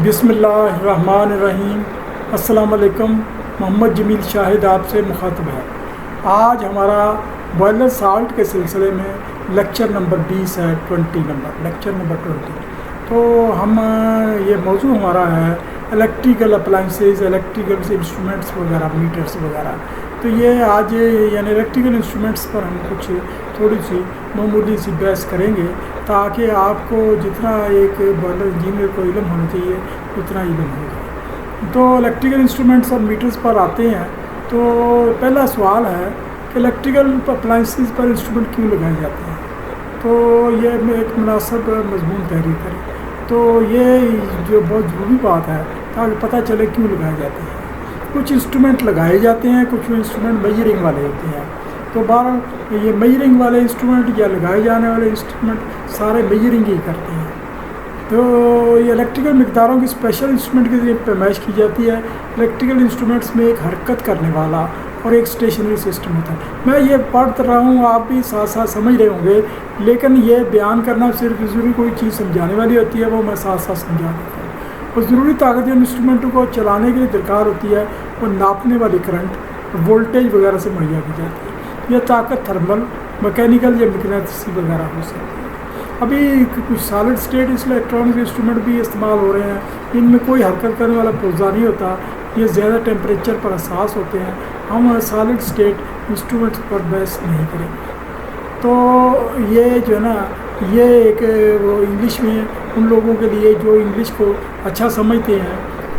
بسم اللہ الرحمن الرحیم۔ السلام علیکم۔ محمد جمیل شاہد آپ سے مخاطب ہے۔ آج ہمارا بوائلر سالٹ کے سلسلے میں لیکچر نمبر 20 ہے، لیکچر نمبر 20۔ تو ہم یہ موضوع ہمارا ہے الیکٹریکل اپلائنسز، الیکٹریکل انسٹرومنٹس وغیرہ، میٹرس وغیرہ۔ تو یہ آج یعنی الیکٹریکل انسٹرومنٹس پر ہم کچھ تھوڑی سی معمولی سی بحث کریں گے، تاکہ آپ کو جتنا ایک بوائلر انجینئر کو علم ہونا چاہیے اتنا علم ہوگا۔ تو الیکٹریکل انسٹرومنٹس اور میٹرس پر آتے ہیں، تو پہلا سوال ہے کہ الیکٹریکل اپلائنسز پر انسٹرومنٹ کیوں لگائے جاتے ہیں؟ تو یہ ایک مناسب مضمون تحریر کریں۔ تو یہ جو بہت ضروری بات ہے تاکہ پتہ چلے کیوں لگائے جاتے ہیں۔ کچھ انسٹرومنٹ لگائے جاتے ہیں، کچھ انسٹرومنٹ میجرنگ والے ہوتے ہیں۔ تو بہرحال یہ میجرنگ والے انسٹرومنٹ یا لگائے جانے والے انسٹرومنٹ سارے میجرنگ ہی کرتے ہیں۔ تو یہ الیکٹریکل مقداروں کی اسپیشل انسٹرومنٹ کے ذریعے پیمائش کی جاتی ہے۔ الیکٹریکل انسٹرومنٹس میں ایک حرکت کرنے والا اور ایک اسٹیشنری سسٹم ہوتا ہے۔ میں یہ پڑھ رہا ہوں، آپ بھی ساتھ ساتھ سمجھ رہے ہوں گے، لیکن یہ بیان کرنا صرف ضروری کوئی چیز سمجھانے والی ہوتی ہے، وہ میں ساتھ ساتھ سمجھا دیتا ہوں۔ اور ضروری طاقت جو انسٹرومنٹوں کو چلانے کے لیے درکار ہوتی ہے وہ ناپنے والی کرنٹ، وولٹیج وغیرہ سے مہیا کی جاتی ہے۔ یہ طاقت تھرمل، میکینیکل یا میگنیٹسی وغیرہ ہو سکتی ہے۔ ابھی کچھ سالڈ اسٹیٹ الیکٹرانک انسٹرومنٹ بھی استعمال ہو رہے ہیں، ان میں کوئی حرکت کرنے والا پرزہ نہیں ہوتا، یہ زیادہ ٹیمپریچر پر حساس ہوتے ہیں۔ ہم سالڈ اسٹیٹ انسٹرومنٹس پر بحث نہیں کریں گے۔ تو یہ جو ہے نا، یہ ایک وہ انگلش میں ان لوگوں کے لیے جو انگلش کو اچھا سمجھتے ہیں،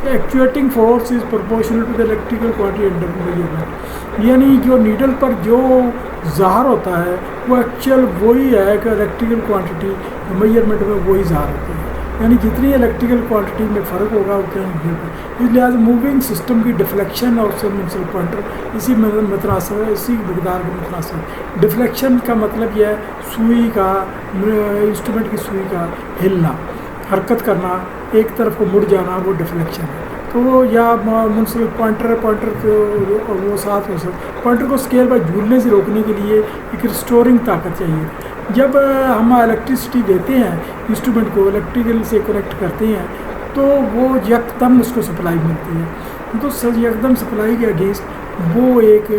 actuating force is proportional to the electrical quantity under measurement, یعنی جو نیڈل پر جو ظاہر ہوتا ہے وہ ایکچوئل وہی ہے کہ الیکٹریکل کوانٹٹی میجرمنٹ میں وہی ظاہر ہوتی ہے، یعنی جتنی الیکٹریکل کوانٹٹی میں فرق ہوگا اتنا ہی۔ اس لحاظ موونگ سسٹم کی ڈیفلیکشن اور منسل پوائنٹر اسی متناسب ہے، اسی مقدار کے متناسب۔ ڈیفلیکشن کا مطلب یہ ہے سوئی کا، انسٹرومنٹ کی سوئی کا ہلنا، حرکت کرنا، ایک طرف کو مڑ جانا، وہ ڈیفلیکشن ہے۔ تو وہ یا منسل پوائنٹر وہ ساتھ ہو سکتا۔ پوائنٹر کو اسکیل پر جھولنے سے روکنے کے لیے ایک ریسٹورنگ طاقت چاہیے۔ جب ہم الیکٹریسٹی دیتے ہیں انسٹرومنٹ کو، الیکٹریکل سے کنیکٹ کرتے ہیں، تو وہ یکدم اس کو سپلائی ملتی ہے۔ تو یکدم سپلائی کے اگینسٹ وہ ایک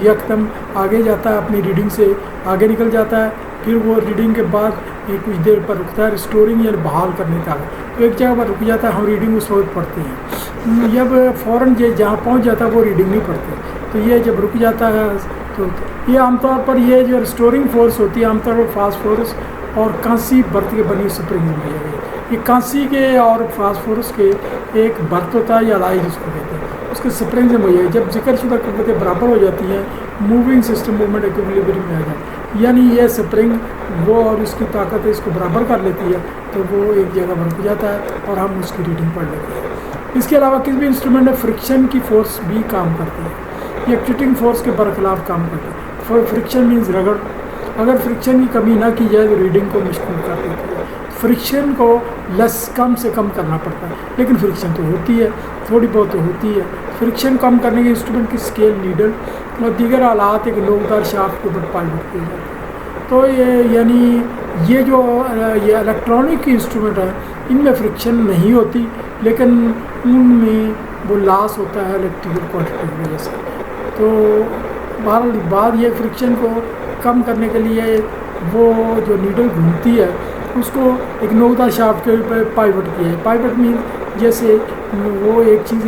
یکدم آگے جاتا ہے، اپنی ریڈنگ سے آگے نکل جاتا ہے، پھر وہ ریڈنگ کے بعد کچھ دیر پر رکتا ہے، ریسٹورنگ یا بحال کرنے کا۔ تو ایک جگہ پر رک جاتا ہے، ہم ریڈنگ اس وقت پڑھتے ہیں، جب فوراً جہاں پہنچ جاتا ہے وہ ریڈنگ نہیں پڑھتے۔ تو یہ جب رک جاتا ہے تو یہ عام طور پر یہ جو ریسٹورنگ فورس ہوتی ہے عام طور پر فاسفورس اور کانسی برت کے بنی سپرنگ میں ہے۔ یہ کانسی کے اور فاسفورس کے ایک برت ہوتا ہے یا الائی جس کو کہتے ہیں، اس کے سپرنگ سے مہیا ہے۔ جب ذکر شدہ قوتیں برابر ہو جاتی ہیں، موونگ سسٹم موومنٹ ایکویلیبریم میں آ جاتا ہے، یعنی یہ سپرنگ وہ اور اس کی طاقت اس کو برابر کر لیتی ہے، تو وہ ایک جگہ پر رک جاتا ہے اور ہم اس کی ریڈنگ پڑھ لیتے ہیں۔ اس کے علاوہ کسی بھی انسٹرومنٹ میں فرکشن کی فورس بھی کام کرتی ہے، یہ ایکچویٹنگ فورس کے برخلاف کام کرتی ہے۔ فرکشن مینز رگڑ، اگر فرکشن کی کمی نہ کی جائے تو ریڈنگ کو مشکل کر دیتی ہے۔ فرکشن کو کم سے کم کرنا پڑتا ہے، لیکن فرکشن تو ہوتی ہے، تھوڑی بہت تو ہوتی ہے۔ فرکشن کم کرنے کے انسٹرومنٹ کی اسکیل، نیڈل اور دیگر آلات ایک لوگدار شافٹ کے اوپر پائیوٹ کیے جاتے ہیں۔ تو یہ یعنی یہ جو یہ الیکٹرانک کی انسٹرومنٹ ہے ان میں فرکشن نہیں ہوتی، لیکن ان میں وہ لاس ہوتا ہے الیکٹریکل کوانٹٹی کی وجہ سے۔ تو بہرحال بعد یہ فرکشن کو کم کرنے کے لیے وہ جو نیڈل گھومتی ہے اس کو ایک نوکدار شافٹ کے اوپر پائیوٹ کیا ہے۔ پائیوٹ مینس جیسے وہ ایک چیز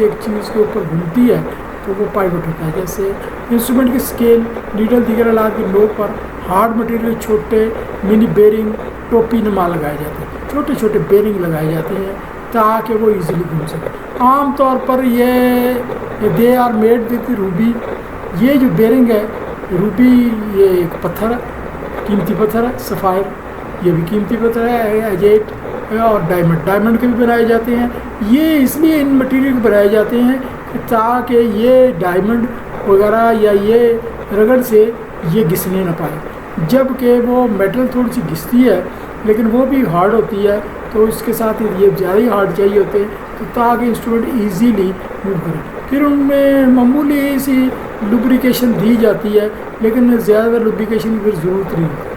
کے اوپر گھومتی ہے تو وہ پائیوٹ ہوتا ہے۔ جیسے انسٹرومنٹ کی اسکیل، نیڈل، دیگر آلات کی نوک پر ہارڈ مٹیریل، چھوٹے منی بیرنگ، ٹوپی نما لگائے جاتے ہیں، چھوٹے چھوٹے بیرنگ لگائے جاتے ہیں تاکہ وہ ایزیلی گھوم سکے۔ عام طور پر یہ they are made with ruby, یہ جو بیرنگ ہے روبی یہ ایک پتھر ہے، قیمتی پتھر ہے۔ سفائر یہ بھی قیمتی پتھر ہے، ایجیٹ اور ڈائمنڈ کے بھی بنائے جاتے ہیں۔ یہ اس لیے ان مٹیریل کو بنائے جاتے ہیں تاکہ یہ ڈائمنڈ وغیرہ یا یہ رگڑ سے یہ گھسنے نہ پائے، جب کہ وہ میٹل تھوڑی سی گھستی ہے لیکن وہ بھی ہارڈ ہوتی ہے، تو اس کے ساتھ یہ زیادہ ہارڈ چاہیے ہوتے ہیں تو تاکہ انسٹرومنٹ ایزیلی موو کرے۔ پھر ان میں معمولی سی لوبریکیشن دی جاتی ہے، لیکن زیادہ لوبریکیشن کی پھر ضرورت نہیں ہوتی۔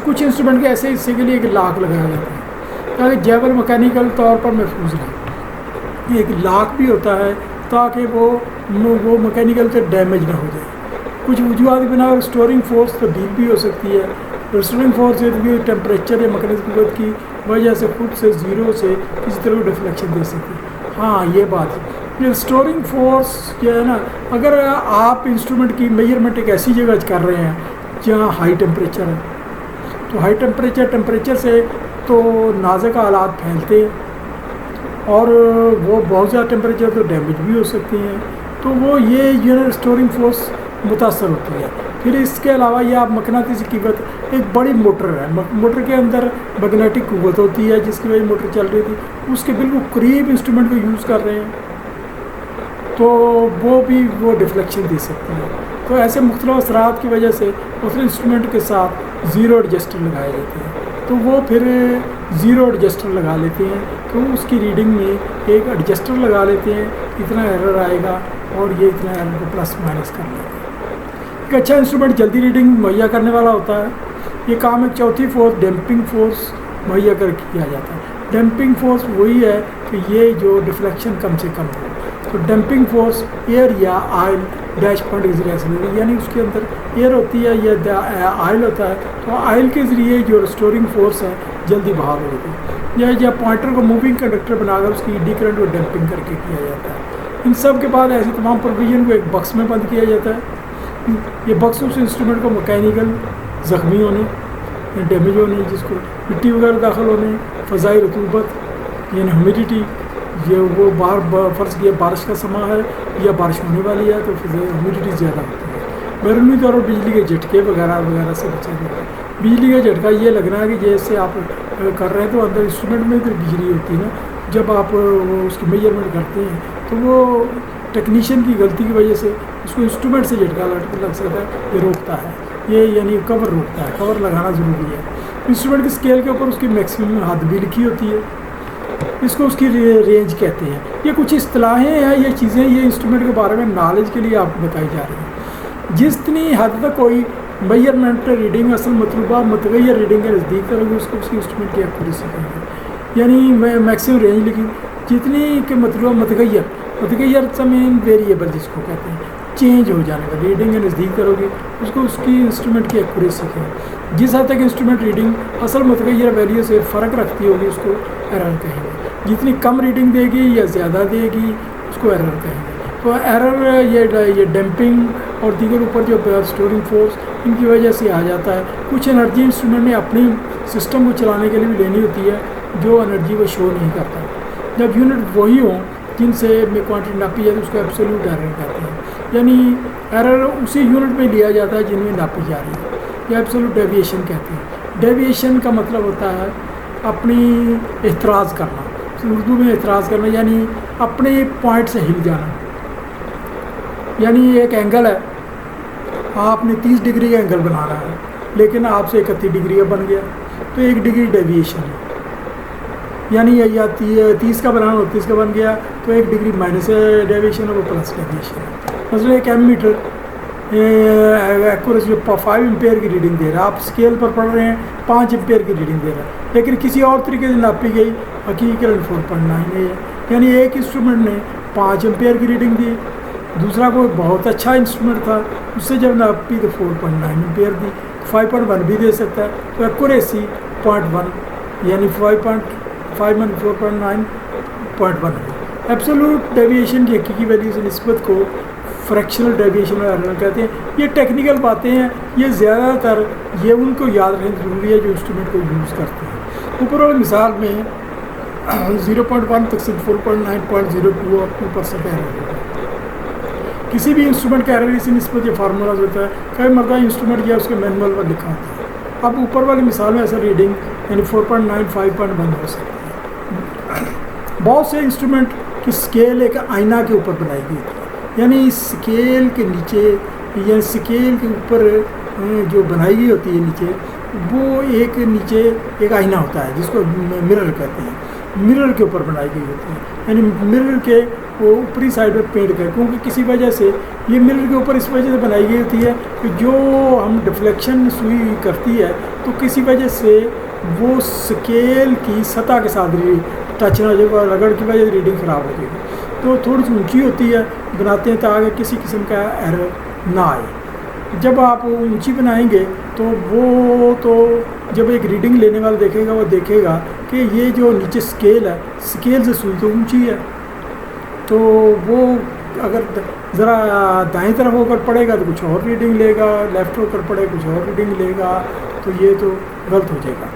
کچھ انسٹرومنٹ کے ایسے حصے کے لیے ایک لاک لگایا جاتا ہے، تاکہ جیبل مکینیکل طور پر محفوظ رہے. ایک لاک بھی ہوتا ہے تاکہ وہ مکینیکل سے ڈیمیج نہ ہو جائے. کچھ وجوہات کی بنا پر اسٹورنگ فورس تبدیل بھی ہو سکتی ہے. اسٹورنگ فورس بھی ٹیمپریچر یا مکینزم قوت کی وجہ سے خود سے زیرو سے کسی طرح ڈیفلیکشن دے سکتی ہے. ہاں یہ بات ہے. یہ اسٹورنگ فورس کیا ہے نا، اگر آپ انسٹرومنٹ کی میجرمنٹ ایک ایسی جگہ کر رہے ہیں جہاں ہائی ٹیمپریچر ہے، تو ہائی ٹیمپریچر سے تو نازک آلات پھیلتے ہیں اور وہ بہت زیادہ ٹیمپریچر تو ڈیمیج بھی ہو سکتے ہیں. تو وہ یہ یونٹ اسٹورنگ فورس متاثر ہوتی ہے. پھر اس کے علاوہ یہ آپ مقناطیسی قوت، ایک بڑی موٹر ہے، موٹر کے اندر میگنیٹک قوت ہوتی ہے جس کی وجہ موٹر چل رہی تھی، اس کے بالکل قریب انسٹرومنٹ کو یوز کر رہے ہیں تو وہ ڈیفلیکشن دے سکتی ہے. تو ایسے مختلف اثرات کی وجہ سے اس انسٹرومنٹ کے ساتھ زیرو ایڈجسٹر لگائے جاتے ہیں. تو وہ پھر زیرو ایڈجسٹر لگا لیتے ہیں تو اس کی ریڈنگ میں ایک ایڈجسٹر لگا لیتے ہیں، اتنا ایرر آئے گا اور یہ اتنا ایرر کو پلس مائنس کر لیتے ہیں. ایک اچھا انسٹرومنٹ جلدی ریڈنگ مہیا کرنے والا ہوتا ہے. یہ کام ایک چوتھی فورس ڈیمپنگ فورس مہیا کر کیا جاتا ہے. ڈیمپنگ فورس وہی ہے کہ یہ جو ڈیفلیکشن کم سے کم ہو. تو ڈیمپنگ فورس ایئر یا آئل ڈیش پوائنٹ کے ذریعے سے، یعنی اس کے اندر ایئر ہوتی ہے یا آئل ہوتا ہے، تو آئل کے ذریعے جو ریسٹورنگ فورس ہے جلدی بحال ہو جاتی ہے. یا پوائنٹر کو موونگ کنڈکٹر بنا کر اس کی ایڈی کرنٹ کو ڈیمپنگ کر کے کیا جاتا ہے. ان سب کے بعد ایسی تمام پروویژن کو ایک باکس میں بند کیا جاتا ہے. یہ باکس اس انسٹرومنٹ کو مکینیکل زخمی ہونے یا ڈیمیج ہونے، جس کو مٹی وغیرہ داخل ہونے، فضائی رطوبت یعنی ہیومیڈیٹی، یہ وہ فرض کیا بارش کا سماں ہے یا بارش ہونے والی ہے تو ہیومیڈیٹی زیادہ ہوتی ہے. بیرونی طور پر بجلی کے جھٹکے وغیرہ سے بچا جاتا ہے. بجلی کا جھٹکا یہ لگنا ہے کہ جیسے آپ کر رہے ہیں تو اندر انسٹرومنٹ میں پھر بجلی ہوتی ہے نا، جب آپ اس کی میجرمنٹ کرتے ہیں تو وہ ٹیکنیشین کی غلطی کی وجہ سے اس کو انسٹرومنٹ سے جھٹکا لگ سکتا ہے. یہ روکتا ہے، یہ یعنی کور روکتا ہے. کور لگانا ضروری ہے. انسٹرومنٹ کی اسکیل کے اوپر اس کی میکسیمم حد بھی لکھی ہوتی ہے، اس کو اس کی رینج کہتے ہیں. یہ کچھ اصطلاحیں ہیں، یہ چیزیں یہ انسٹرومنٹ کے بارے میں نالج کے لیے آپ کو بتائی جا رہی ہیں. جتنی حد تک کوئی میجرمنٹ ریڈنگ اصل مطلوبہ متغیر ریڈنگ کے نزدیک کریں گے اس کو اس کی انسٹرومنٹ کی ایکوریسی کہیں گے. یعنی میکسیمم رینج لکھی جتنی کہ مطلوبہ متغیر زمین ویریبل جس کو کہتے ہیں، چینج ہو جانے کا ریڈنگ کے نزدیک کرو گے اس کو اس کی انسٹرومنٹ کی ایکوریسی کہیں. جس حد تک انسٹرومنٹ ریڈنگ اصل متغیر ویلیو سے فرق رکھتی ہوگی اس کو ایرر کہیں گے. جتنی کم ریڈنگ دے گی یا زیادہ دے گی اس کو ایرر کہیں گے. تو ایرر یہ ڈیمپنگ اور دیگر اوپر جو اسٹورنگ فورس ان کی وجہ سے آ جاتا ہے. کچھ انرجی انسٹرومنٹ نے اپنی سسٹم کو چلانے کے لیے بھی لینی ہوتی ہے جو انرجی وہ شو نہیں کرتا. جب یونٹ وہی ہوں جن سے کوانٹٹی ناپی جاتی ہے اس کو ایبسولوٹ ایرر کہتے ہیں. یعنی ایرر اسی یونٹ میں لیا جاتا ہے جن میں ناپی جا رہی ہے. یہ ایبسولوٹ ڈیویشن کہتے ہیں. ڈیویشن کا مطلب ہوتا ہے اپنی احتراز کرنا. اردو میں اعتراض کرنا یعنی اپنے پوائنٹ سے ہل جانا. یعنی ایک اینگل ہے، آپ نے 30 ڈگری کا اینگل بنانا ہے لیکن آپ سے 31 ڈگری کا بن گیا تو 1 ڈگری ڈیویشن ہے. یعنی یا 30 کا بنانا 29 کا بن گیا تو 1 ڈگری مائنس ڈیویشن ہے، وہ پلس ڈیویشن ہے. مثلا ایک ایم میٹر ایکوریسی 5 امپیئر کی ریڈنگ دے رہا ہے، آپ اسکیل پر پڑھ رہے ہیں 5 امپیئر کی ریڈنگ دے رہا ہے لیکن کسی اور طریقے سے ناپی گئی حقیقت 4.9 ہے. یعنی ایک انسٹرومنٹ نے 5 امپیئر کی ریڈنگ دی، دوسرا کوئی بہت اچھا انسٹرومنٹ تھا اس سے جب ناپی تو 4.9 امپیئر دی. 5.1 بھی دے سکتا ہے. تو ایکوریسی 0.1 یعنی 5.5 4.9.1 ہے. ایبسولوٹ ڈیویشن کی حقیقی ویلیو سے نسبت کو فریکشنل ڈیویشن اور ایرر کہتے ہیں. یہ ٹیکنیکل باتیں ہیں، یہ زیادہ تر یہ ان کو یاد رہنا ضروری ہے جو انسٹرومنٹ کو یوز کرتے ہیں. اوپر والی مثال میں 0.1 تقسیم 4.9.02 اور 2% ایرر ہوتا ہے. کسی بھی انسٹرومنٹ کا ایرر اسی نسبت یہ فارمولاز ہوتا ہے. کئی مرتبہ انسٹرومنٹ یا اس کے مینول پر لکھا ہوتا ہے. اب اوپر والی مثال میں ایسا ریڈنگ یعنی 4.9 5.1 ہو سکتی ہے. بہت سے انسٹرومنٹ کی اسکیل ایک آئینہ کے اوپر بنائی گئی تھی. یعنی اسکیل کے نیچے یا اسکیل کے اوپر جو بنائی گئی ہوتی ہے نیچے وہ ایک نیچے ایک آئینہ ہوتا ہے جس کو مرر کہتے ہیں. مرر کے اوپر بنائی گئی ہوتی ہے. یعنی مرر کے وہ اوپری سائڈ میں پینٹ کر کیونکہ کسی وجہ سے یہ مرر کے اوپر اس وجہ سے بنائی گئی ہوتی ہے کہ جو ہم ڈیفلیکشن سوئی کرتی ہے تو کسی وجہ سے وہ سکیل کی سطح کے ساتھ ٹچ نہ جب رگڑ کی وجہ سے ریڈنگ خراب ہو جائے گی. تو تھوڑی سی اونچی ہوتی ہے بناتے ہیں تاکہ کسی قسم کا ایرر نہ آئے. جب آپ اونچی بنائیں گے تو جب ایک ریڈنگ لینے والا دیکھے گا وہ دیکھے گا کہ یہ جو نیچے سکیل ہے سکیل سے سوئی تو اونچی ہے, تو وہ اگر ذرا دائیں طرف ہو کر پڑے گا تو کچھ اور ریڈنگ لے گا, لیفٹ ہو کر پڑے کچھ اور ریڈنگ لے گا, تو یہ تو غلط ہو جائے گا.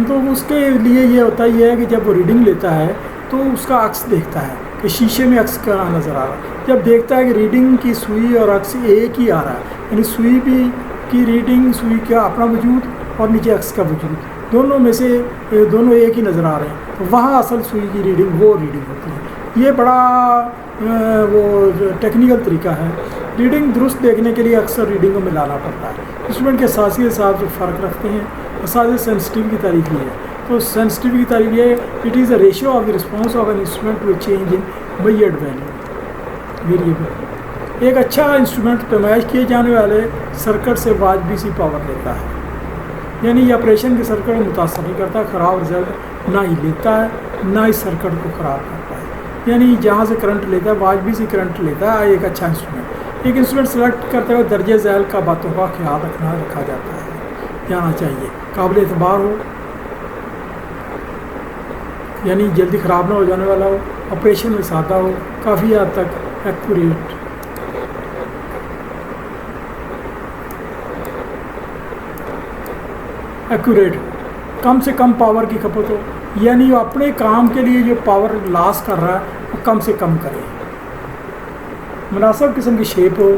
تو اس کے لیے یہ ہوتا ہے کہ جب وہ ریڈنگ لیتا ہے تو اس کا عکس دیکھتا ہے کہ شیشے میں عکس کا نظر آ رہا ہے. جب دیکھتا ہے کہ ریڈنگ کی سوئی اور عکس ایک ہی آ رہا ہے, یعنی سوئی بھی کی ریڈنگ, سوئی کا اپنا وجود اور نیچے عکس کا وجود, دونوں میں سے دونوں ایک ہی نظر آ رہے ہیں, تو وہاں اصل سوئی کی ریڈنگ وہ ریڈنگ ہوتی ہے. یہ بڑا وہ ٹیکنیکل طریقہ ہے. ریڈنگ درست دیکھنے کے لیے اکثر ریڈنگ کو ملانا پڑتا ہے. انسٹرومنٹ کے اساسی کے ساتھ جو فرق رکھتے ہیں, اساسی سینسٹیو کی تعریف یہ ہے. تو سینسٹیو کی تعریف یہ ہے, it is a ratio of the response of an instrument to a change in measured variable. ایک اچھا انسٹرومنٹ پیمائش کیے جانے والے سرکٹ سے واجبی سی پاور لیتا ہے, یعنی یہ آپریشن کے سرکٹ کو متاثر نہیں کرتا, خراب رزلٹ نہ ہی لیتا ہے نہ ہی سرکٹ کو خراب کرتا ہے, یعنی جہاں سے کرنٹ لیتا ہے واجبی سی کرنٹ لیتا ہے. ایک اچھا انسٹرومنٹ. ایک انسٹرومنٹ سلیکٹ کرتے ہوئے درجہ ذیل کا باتوں کا خیال رکھا جاتا ہے, جانا چاہیے, قابل اعتبار ہو, یعنی جلدی خراب نہ ہو جانے والا ہو, آپریشن میں سادہ ہو, کافی حد تک ایکوریٹ ہو, کم سے کم پاور کی کھپت ہو, یعنی وہ اپنے کام کے لیے جو پاور لاس کر رہا ہے وہ کم سے کم کرے. مناسب قسم کی شیپ ہو,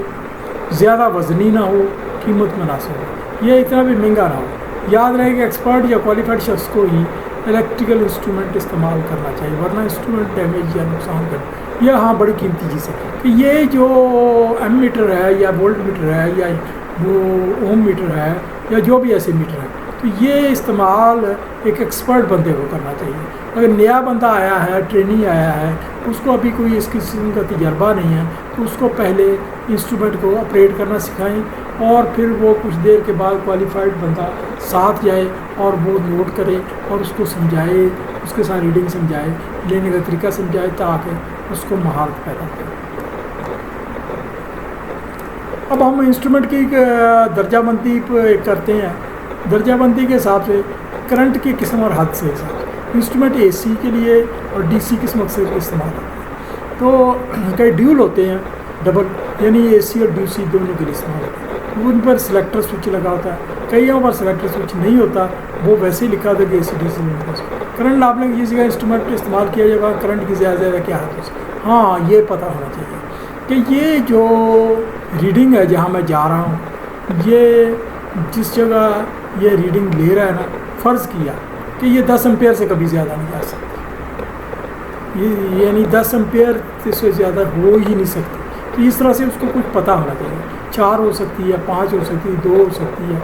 زیادہ وزنی نہ ہو, قیمت مناسب ہو, یہ اتنا بھی مہنگا نہ ہو. یاد رہے کہ ایکسپرٹ یا کوالیفائڈ شخص کو ہی الیکٹریکل انسٹرومنٹ استعمال کرنا چاہیے, ورنہ انسٹرومنٹ ڈیمیج یا نقصان کر. یہ ہاں بڑی قیمتی چیز ہے کہ یہ جو ایم میٹر ہے یا وولٹ میٹر ہے یا وہ اوم میٹر ہے یا جو بھی ایسے میٹر ہے, تو یہ استعمال ایک ایکسپرٹ بندے کو کرنا چاہیے. اگر نیا بندہ آیا ہے, ٹرینی آیا ہے, اس کو ابھی کوئی اس قسم کا تجربہ نہیں ہے, تو اس کو پہلے انسٹرومنٹ کو آپریٹ کرنا سکھائیں, اور پھر وہ کچھ دیر کے بعد کوالیفائڈ بندہ ساتھ جائے اور وہ نوٹ کرے اور اس کو سمجھائے, اس کے ساتھ ریڈنگ سمجھائے, لینے کا طریقہ سمجھائے, تاکہ اس کو مہارت پیدا کرے. اب ہم انسٹرومنٹ کی درجہ بندی کرتے ہیں. درجہ بندی کے حساب سے کرنٹ کی قسم اور حد سے حساب سے انسٹرومنٹ اے سی کے لیے اور ڈی سی کس مقصد کے استعمال ہوتے ہیں. تو کئی ڈیول ہوتے ہیں, ڈبل, یعنی اے سی اور ڈی سی دونوں کے لیے استعمال ہوتے ہیں. ان پر سلیکٹر سوئچ لگا ہوتا ہے, کئیوں پر سلیکٹر سوئچ نہیں ہوتا, وہ ویسے ہی لکھا ہوتا ہے کہ اے سی ڈی سی میں. کرنٹ ناپنے کی چیز کا انسٹرومنٹ استعمال کیا جائے گا, کرنٹ کی زیادہ کیا حد ہے. ہاں یہ پتہ ہونا چاہیے کہ یہ جو ریڈنگ ہے جہاں میں جا رہا ہوں, یہ جس جگہ یہ ریڈنگ لے رہا ہے نا, فرض کیا کہ یہ 10 امپیئر سے کبھی زیادہ نہیں جا سکتی, یعنی 10 امپیئر سے زیادہ ہو ہی نہیں سکتی. تو اس طرح سے اس کو کچھ پتہ ہونا چاہیے, 4 ہو سکتی ہے, 5 ہو سکتی ہے, 2 ہو سکتی ہے.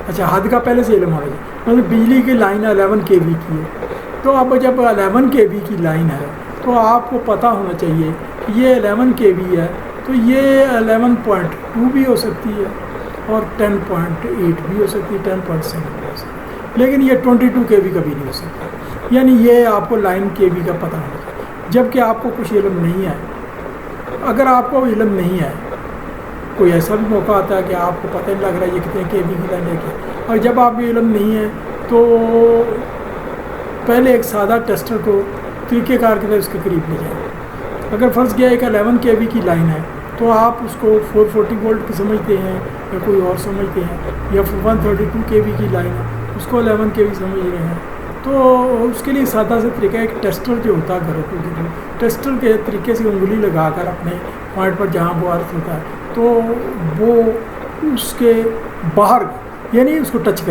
اچھا, حد کا پہلے سے علم ہونا چاہیے. مطلب بجلی کی لائن 11 kV کی ہے, تو اب جب 11 kV کی لائن ہے تو آپ کو پتہ ہونا چاہیے کہ یہ 11 kV ہے, تو یہ 11.2 بھی ہو سکتی ہے اور 10.8 بھی ہو سکتی ہے, 10.7 بھی ہو سکتی ہے, لیکن یہ 22 kV کا بھی نہیں ہو سکتا. یعنی یہ آپ کو لائن kV کا پتہ ہونا چاہیے, جب کہ آپ کو کچھ علم نہیں ہے. اگر آپ کو علم نہیں ہے, کوئی ایسا بھی موقع آتا ہے کہ آپ کو پتہ نہیں لگ رہا ہے یہ کتنے kV کی لائن ہے کیا, اور جب آپ کو علم نہیں ہے تو پہلے ایک سادہ ٹیسٹر کو طریقہ کار کے اس کے قریب لے جائیں. اگر فرض کیا ایک 11 kV کی لائن ہے تو آپ اس کو 440 وولٹ کی سمجھتے ہیں یا کوئی اور سمجھتے ہیں, یا 132 kV کی لائن ہے اس کو 11 kV سمجھ رہے ہیں. تو اس کے لیے سادہ سے طریقہ ایک ٹیسٹر جو ہوتا ہے گھروں کو, ٹیسٹر کے طریقے سے انگلی لگا کر اپنے پوائنٹ پر جہاں وہ ارتھ ہوتا ہے تو وہ اس کے باہر یعنی اس کو ٹچ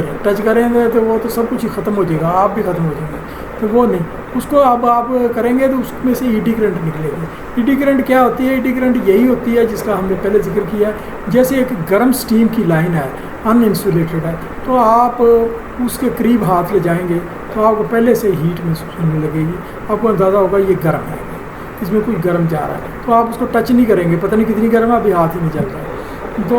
کریں گے تو وہ تو سب کچھ ہی ختم ہو جائے گا, آپ بھی ختم ہو جائیں گے. تو وہ نہیں, اس کو اب آپ کریں گے تو اس میں سے ای ڈی کرنٹ نکلے گی. ای ڈی کرنٹ کیا ہوتی ہے؟ ای ڈی کرنٹ یہی ہوتی ہے جس کا ہم نے پہلے ذکر کیا, جیسے ایک گرم سٹیم کی لائن ہے, ان انسولیٹڈ ہے, تو آپ اس کے قریب ہاتھ لے جائیں گے تو آپ کو پہلے سے ہیٹ محسوس ہونے لگے گی, آپ کو اندازہ ہوگا یہ گرم ہے, اس میں کوئی گرم جا رہا ہے, تو آپ اس کو ٹچ نہیں کریں گے, پتہ نہیں کتنی گرم ہے, ابھی ہاتھ ہی نہیں چل رہا ہے. تو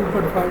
2.5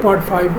0.5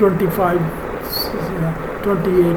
25 28,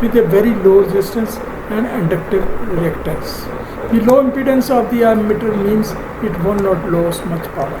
with a very low resistance and inductive reactance. The low impedance of the ammeter means it will not lose much power.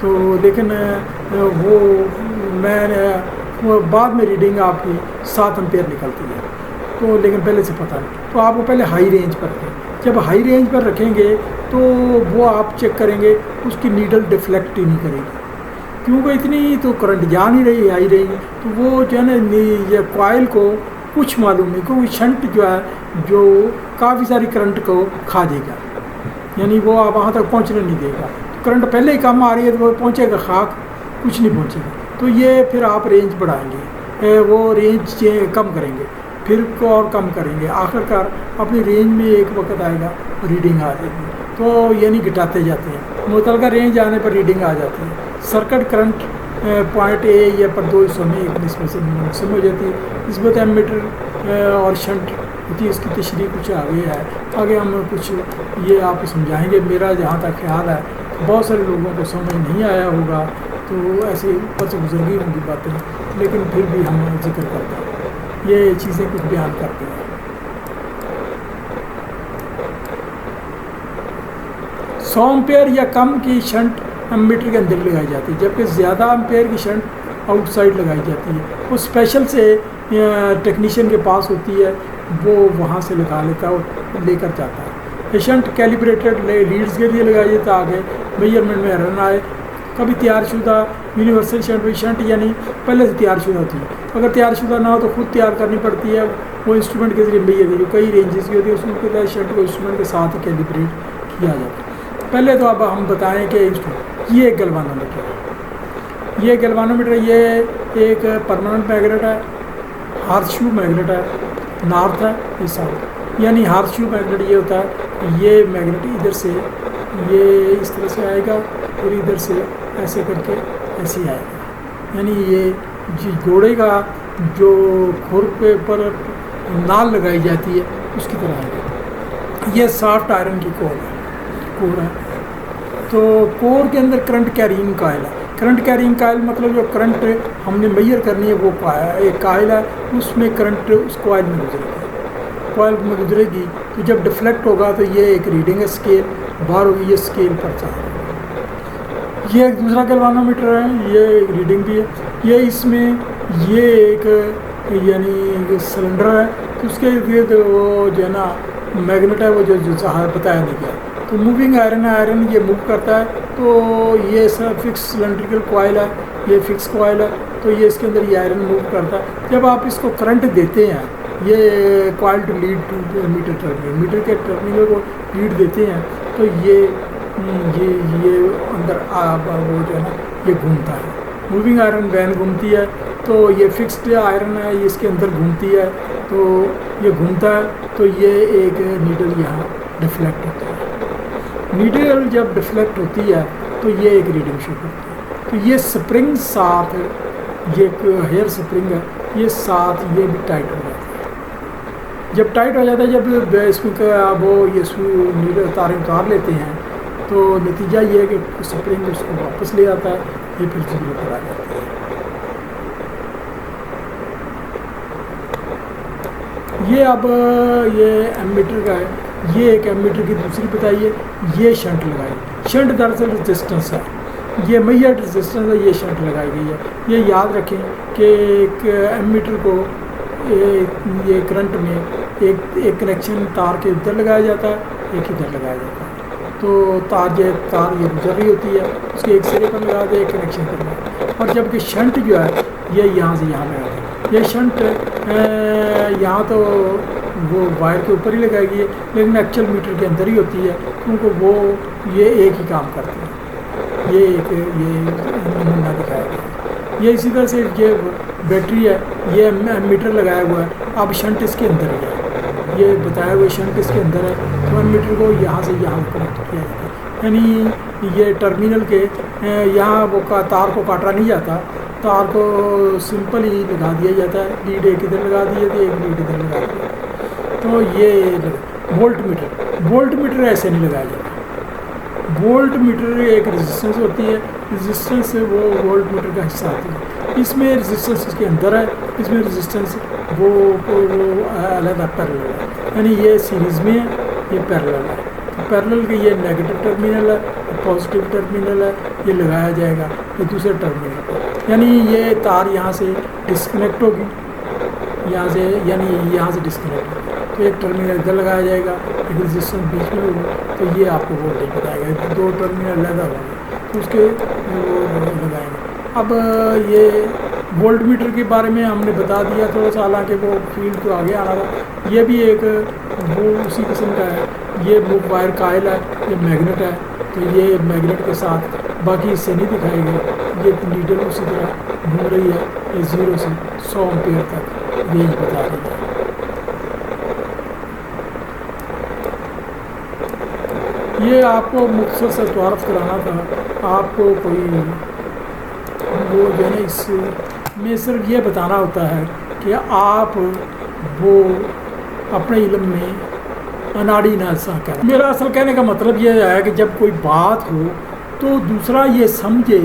تو لیکن وہ بعد میں ریڈنگ آپ کی 7 امپیئر نکلتی ہے، تو لیکن پہلے سے پتہ نہیں، تو آپ کو پہلے ہائی رینج پر رکھیں۔ جب ہائی رینج پر رکھیں گے تو وہ آپ چیک کریں گے اس کی نیڈل ڈیفلیکٹ ہی نہیں کرے گی، کیونکہ اتنی تو کرنٹ جا نہیں رہی ہائی رینج، تو وہ جو ہے نا یہ کوائل کو کچھ معلوم نہیں، کیونکہ شنٹ جو ہے جو کافی ساری کرنٹ کو کھا دے گا، یعنی وہ آپ وہاں تک پہنچنے نہیں دے گا، کرنٹ پہلے ہی کم آ رہی ہے تو وہ پہنچے گا خاک، کچھ نہیں پہنچے گا، تو یہ پھر آپ رینج بڑھائیں گے، وہ رینج کم کریں گے، پھر کو اور کم کریں گے، آخر کار اپنی رینج میں ایک وقت آئے گا ریڈنگ آ جائے گی، تو یعنی گھٹاتے جاتے ہیں، متعلقہ رینج آنے پر ریڈنگ آ جاتی ہے۔ سرکٹ کرنٹ پوائنٹ اے یا پر 2 حصوں میں ایک نسبت سے منقسم ہو جاتی ہے، نسبت ایمیٹر اور شنٹ ہوتی ہے، اس کی تشریح کچھ آگے ہے، آگے ہم کچھ یہ آپ کو سمجھائیں گے۔ میرا جہاں تک خیال ہے بہت سارے لوگوں کو سمجھ نہیں آیا ہوگا، تو ایسے اوپر سے گزر گئی ہوں گی باتیں، لیکن پھر بھی ہم ذکر کرتے ہیں، یہ چیزیں کچھ بیان کرتے ہیں۔ 100 امپیئر یا کم کی شنٹ ایمیٹر کے اندر لگائی جاتی ہے، جبکہ زیادہ امپیئر کی شنٹ آؤٹ سائڈ لگائی جاتی ہے، وہ اسپیشل سے ٹیکنیشین کے پاس ہوتی ہے، وہ وہاں سے لگا لیتا ہے اور لے کر جاتا ہے۔ شنٹ کیلیبریٹڈ لیڈز کے لیے لگائی جاتی ہے تاکہ میجرمنٹ میں ایرر نہ آئے۔ کبھی تیار شدہ یونیورسل شنٹ یعنی پہلے سے تیار شدہ ہوتی ہے، اگر تیار شدہ نہ ہو تو خود تیار کرنی پڑتی ہے، وہ انسٹرومنٹ کے ذریعے میجر جو کئی رینجز کی ہوتی ہے، اس کے تحت شنٹ کو انسٹرومنٹ کے ساتھ کیلیبریٹ کیا جاتا ہے۔ پہلے تو اب ہم بتائیں کہ یہ ایک گلوانومیٹر ہے، یہ گلوانومیٹر یہ ایک پرماننٹ میگنیٹ ہے، ہارس شو میگنیٹ ہے، نارتھ ہے یہ ساؤتھ، یعنی ہارس شو میگنیٹ یہ ہوتا ہے یہ میگنیٹ ادھر سے یہ اس طرح سے آئے گا اور ادھر سے ایسے کر کے ایسے آئے گا، یعنی یہ گھوڑے کا جو کھر کے اوپر نال لگائی جاتی ہے اس کی طرح آئے گا۔ یہ سافٹ آئرن کی کور ہے، تو کور کے اندر کرنٹ کیرینگ کائل ہے۔ کرنٹ کیرینگ کائل مطلب جو کرنٹ ہم نے میجر کرنی ہے وہ ایک کائل ہے، اس میں کرنٹ اس کوائل میں گزرے گی، کوائل میں گزرے گی تو جب ڈیفلیکٹ ہوگا تو یہ ایک ریڈنگ اسکیل باہر ہوگی، یہ اسکیل پر چاہے گا۔ یہ ایک دوسرا گلوانومیٹر ہے، یہ ایک ریڈنگ بھی ہے، یہ اس میں یہ ایک یعنی سلنڈر ہے، تو اس کے ارد وہ جو ہے نا میگنیٹ ہے وہ جو بتایا نہیں گیا، تو موونگ آئرن یہ موو کرتا ہے، تو یہ فکس سلنڈریکل کوائل ہے، یہ فکس کوائل ہے، تو یہ اس کے اندر یہ آئرن موو کرتا ہے۔ جب آپ اس کو کرنٹ دیتے ہیں، یہ coil to lead to meter کے ٹرمینل کو لیڈ دیتے ہیں، تو یہ اندر وہ جو ہے نا یہ گھومتا ہے، موونگ آئرن وین گھومتی ہے، تو یہ فکسڈ آئرن ہے یہ اس کے اندر گھومتی ہے، تو یہ گھومتا ہے، تو یہ ایک نیڈل یہاں ڈیفلیکٹ ہوتا ہے، نیڈل جب ڈیفلیکٹ ہوتی ہے تو یہ ایک ریڈنگ شو کرتی ہے، تو یہ سپرنگ ساتھ یہ ایک ہیئر سپرنگ ہے، یہ ساتھ یہ بھی ٹائٹ ہو جاتا ہے، جب ٹائٹ ہو جاتا ہے جب اس میں وہ یہ نیڈل تاریں اتار لیتے ہیں تو نتیجہ یہ ہے کہ سپرنگ اس کو واپس لے آتا ہے، یہ پھر زیرو پر آ جاتی ہے۔ یہ اب یہ ایمیٹر کا ہے، یہ ایک ایمیٹر کی دوسری بتائیے، یہ شنٹ لگائی، شنٹ دراصل رزسٹنس ہے، یہ میجر رزسٹنس ہے، یہ شنٹ لگائی گئی ہے۔ یہ یاد رکھیں کہ ایک ایمیٹر کو یہ کرنٹ میں ایک کنیکشن تار کے ادھر لگایا جاتا ہے، ایک ادھر لگایا جاتا ہے، تو تار یہ گزر رہی ہوتی ہے، اس کے ایک سرے پر لگا دے ایک کنیکشن پر لگا، اور جبکہ شنٹ جو ہے یہ یہاں سے یہاں لگا دے، یہ شنٹ یہاں تو وہ وائر کے اوپر ہی لگائے گی، لیکن ایکچوئل میٹر کے اندر ہی ہوتی ہے، کیونکہ وہ یہ ایک ہی کام کرتے ہیں، یہ ایک یہ نمونہ دکھایا گیا۔ یہ اسی طرح سے یہ بیٹری ہے، یہ میٹر لگایا ہوا ہے، اب شنٹ اس کے اندر ہی ہے، یہ بتایا ہوا شنٹ اس کے اندر ہے، تو میٹر کو یہاں سے یہاں کنیکٹ کیا جاتا ہے، یعنی یہ ٹرمینل کے یہاں وہ تار کو کاٹا نہیں جاتا، تار کو سمپل ہی لگا دیا جاتا ہے، لیڈ ایک ادھر لگا دی جاتی ہے، ایک لیڈ ادھر لگا دی جاتی ہے۔ تو یہ وولٹ میٹر ایسے نہیں لگایا جاتا، وولٹ میٹر ایک ریزسٹنس ہوتی ہے، ریزسٹنس وہ وولٹ میٹر کا حصہ آتی ہے، اس میں ریزسٹنس اس کے اندر ہے، اس میں ریزسٹنس وہ علیحدہ پیرلل ہے، یعنی یہ سیریز میں ہے، یہ پیرلل ہے، تو پیرلل کے یہ نیگیٹو ٹرمینل ہے، پازیٹیو ٹرمینل ہے، یہ لگایا جائے گا یہ دوسرے ٹرمینل پر، یعنی یہ تار یہاں سے ڈسکنیکٹ ہوگی، یہاں سے یعنی یہاں سے ڈسکنیکٹ ہوگی تو ایک ٹرمینل ادھر لگایا جائے گا، ایک رزسٹنس بیچ میں ہوگا تو یہ آپ کو وولٹیج بتائے گا، دو ٹرمینل علیحدہ ہوگا تو اس کے وہ لگائیں گے۔ اب یہ وولٹ میٹر کے بارے میں ہم نے بتا دیا تھوڑا سا، حالانکہ وہ فیلڈ تو آگے آنا تھا۔ یہ بھی ایک وہ اسی قسم کا ہے، یہ موو وائر کائل ہے، یہ میگنیٹ ہے تو یہ میگنیٹ کے ساتھ باقی اس سے نہیں دکھائے گئے، یہ نیڈل اسی طرح گھوم رہی ہے، یہ 0 سے 100 ایمپیئر تک رینج بتا رہی ہے۔ یہ آپ کو مختصر سے تعارف کرانا تھا، آپ کو کوئی وہ جو ہے نا اس میں صرف یہ بتانا ہوتا ہے کہ آپ وہ اپنے علم میں اناڑی نہ کریں۔ میرا اصل کہنے کا مطلب یہ ہے کہ جب کوئی بات ہو تو دوسرا یہ سمجھے،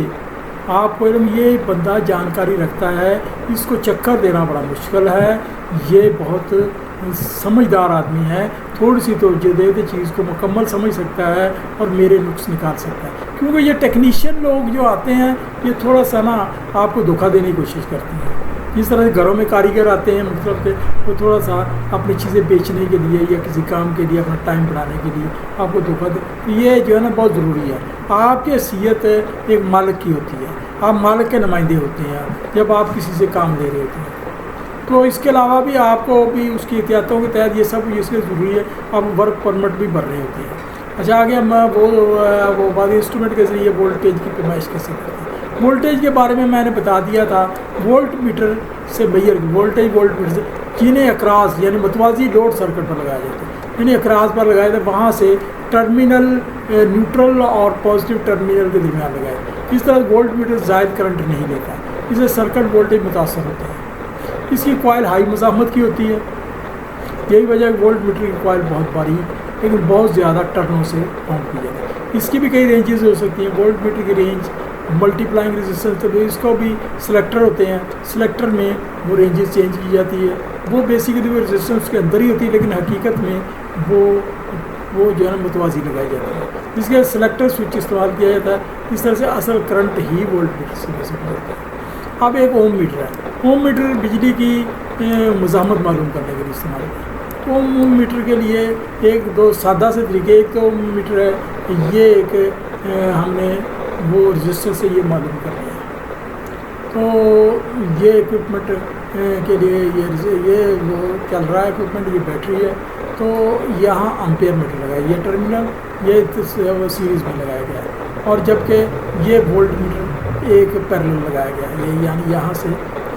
آپ کو علم یہ بندہ جانکاری رکھتا ہے، اس کو چکر دینا بڑا مشکل ہے، یہ بہت سمجھدار آدمی ہے، تھوڑی سی توجہ دے تو چیز کو مکمل سمجھ سکتا ہے اور میرے نقص نکال سکتا ہے، کیونکہ یہ ٹیکنیشین لوگ جو آتے ہیں یہ تھوڑا سا نا آپ کو دھوکہ دینے کی کوشش کرتے ہیں۔ جس طرح سے گھروں میں کاریگر آتے ہیں مختلف کے، وہ تھوڑا سا اپنی چیزیں بیچنے کے لیے یا کسی کام کے لیے اپنا ٹائم بڑھانے کے لیے آپ کو دھوکہ دے، یہ جو ہے نا بہت ضروری ہے۔ آپ کی حیثیت ایک مالک کی ہوتی ہے، آپ مالک کے نمائندے ہوتے ہیں جب آپ کسی سے کام لے رہے ہوتے ہیں، تو اس کے علاوہ بھی آپ کو بھی اس کی احتیاطوں کے تحت یہ سب اس لیے ضروری ہے، آپ ورک پرمٹ بھی بھر رہے ہوتے ہیں۔ اچھا آگے ہم وہ بعض انسٹرومنٹ کے ذریعے وولٹیج کی پیمائش کیسے کرتے ہیں۔ وولٹیج کے بارے میں نے بتا دیا تھا، وولٹ میٹر سے میئر وولٹیج وولٹ میٹر سے جنہیں اکراس یعنی متوازی لوڈ سرکٹ پر لگایا جاتا ہے، یعنی اکراس پر لگایا جاتا ہے، وہاں سے ٹرمینل نیوٹرل اور پازیٹیو ٹرمینل کے درمیان لگائے۔ اس طرح وولٹ میٹر زائد کرنٹ نہیں لیتا، اس سے سرکٹ وولٹیج متاثر ہوتا ہے۔ اس کی کوائل ہائی مزاحمت کی ہوتی ہے، یہی وجہ ہے کہ وولٹ میٹر کی کوائل بہت باریک لیکن بہت زیادہ ٹرنوں سے پمپ کی جاتی ہے۔ اس کی بھی کئی رینجز ہو سکتی ہیں، وولٹ میٹر کی رینج ملٹی پلائنگ ریزسٹنس، تو اس کو بھی سلیکٹر ہوتے ہیں، سلیکٹر میں وہ رینجز چینج کی جاتی ہے، وہ بیسیکلی وہ ریزسٹنس کے اندر ہی ہوتی ہے لیکن حقیقت میں وہ جو ہے نا متوازی لگائی جاتی ہے، جس کے سلیکٹر سوئچ استعمال کیا جاتا ہے۔ اس طرح سے اصل کرنٹ ہی وولٹ میٹر سے گزرتا ہے۔ اب ایک اوم میٹر ہے، اوم میٹر بجلی کی مزاحمت معلوم کرنے کے لیے استعمال ہوتا ہے۔ تو اوم میٹر کے لیے ایک دو سادہ سے طریقے، ایک تو اوم میٹر ہے یہ ایک ہم نے وہ رجسٹر سے یہ معلوم کرنا ہے، تو یہ اکوپمنٹ کے لیے یہ وہ چل رہا ہے اکوپمنٹ، یہ بیٹری ہے، تو یہاں امپیئر میٹر لگایا، یہ ٹرمینل یہ سیریز میں لگایا گیا ہے، اور جبکہ یہ وولٹ میٹر ایک پیرلل لگایا گیا ہے، یہ یعنی یہاں سے